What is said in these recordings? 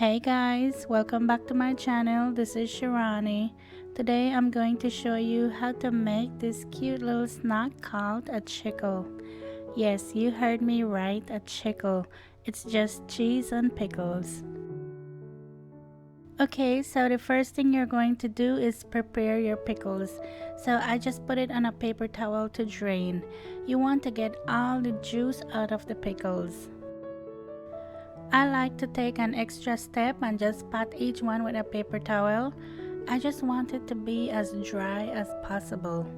Hey guys, welcome back to my channel. This is Shirani. Today I'm going to show you how to make this cute little snack called a chickle. Yes, you heard me right, a chickle. It's just cheese and pickles. Okay, so the first thing you're going to do is prepare your pickles. So I just put it on a paper towel to drain. You want to get all the juice out of the pickles. I like to take an extra step and just pat each one with a paper towel. I just want it to be as dry as possible.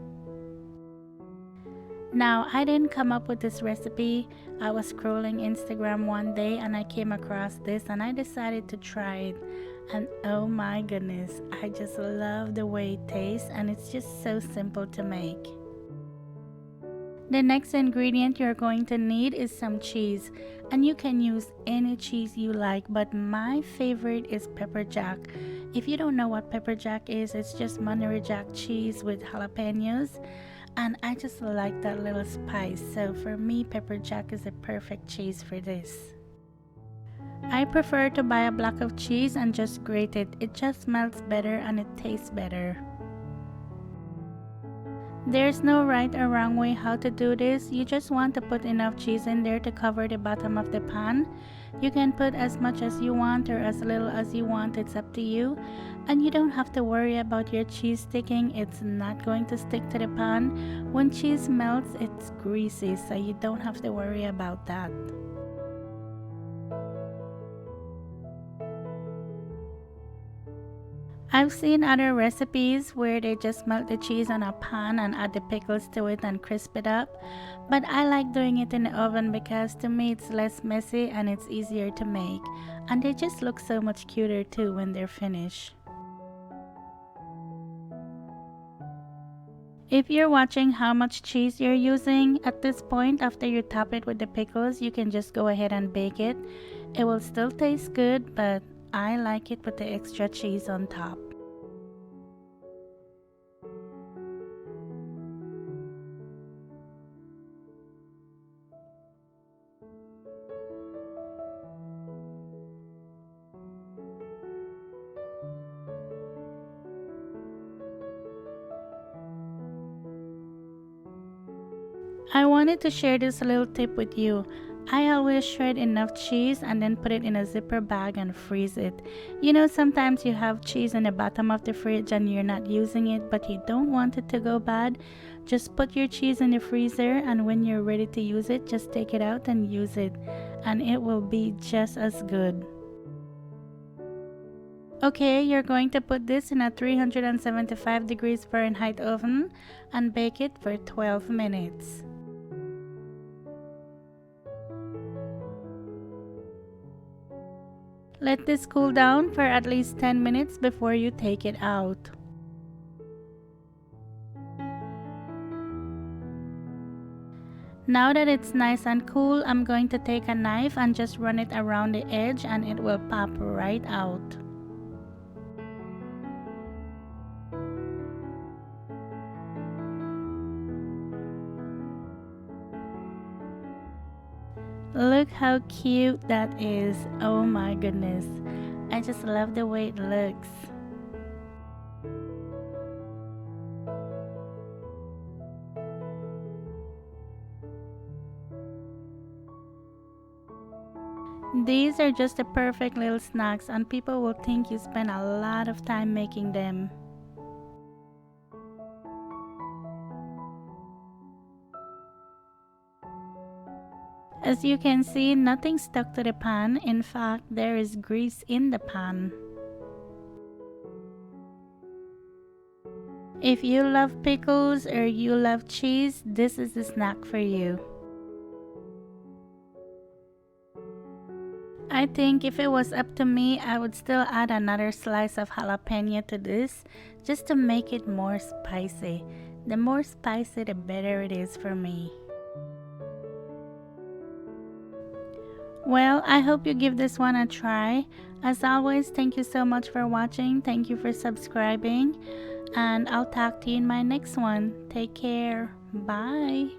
Now, I didn't come up with this recipe. I was scrolling Instagram one day and I came across this and I decided to try it. And oh my goodness, I just love the way it tastes and it's just so simple to make. The next ingredient you're going to need is some cheese, and you can use any cheese you like, but my favorite is pepper jack. If you don't know what pepper jack is, it's just Monterey Jack cheese with jalapenos, and I just like that little spice. So for me, pepper jack is a perfect cheese for this. I prefer to buy a block of cheese and just grate it. It just melts better and it tastes better. There's no right or wrong way how to do this. You just want to put enough cheese in there to cover the bottom of the pan. You can put as much as you want or as little as you want, it's up to you. And you don't have to worry about your cheese sticking. It's not going to stick to the pan. When cheese melts, it's greasy, so you don't have to worry about that. I've seen other recipes where they just melt the cheese on a pan and add the pickles to it and crisp it up, but I like doing it in the oven because to me it's less messy and it's easier to make, and they just look so much cuter too when they're finished. If you're watching how much cheese you're using, at this point after you top it with the pickles, you can just go ahead and bake it. It will still taste good, but I like it with the extra cheese on top. I wanted to share this little tip with you. I always shred enough cheese and then put it in a zipper bag and freeze it. You know, sometimes you have cheese in the bottom of the fridge and you're not using it, but you don't want it to go bad. Just put your cheese in the freezer and when you're ready to use it, just take it out and use it. And it will be just as good. Okay, you're going to put this in a 375 degrees Fahrenheit oven and bake it for 12 minutes. Let this cool down for at least 10 minutes before you take it out. Now that it's nice and cool, I'm going to take a knife and just run it around the edge and it will pop right out. Look how cute that is. Oh my goodness. I just love the way it looks. These are just the perfect little snacks and people will think you spend a lot of time making them. As you can see, nothing stuck to the pan. In fact, there is grease in the pan. If you love pickles or you love cheese, this is the snack for you. I think if it was up to me, I would still add another slice of jalapeno to this just to make it more spicy. The more spicy, the better it is for me. Well, I hope you give this one a try. As always, thank you so much for watching. Thank you for subscribing. And I'll talk to you in my next one. Take care. Bye.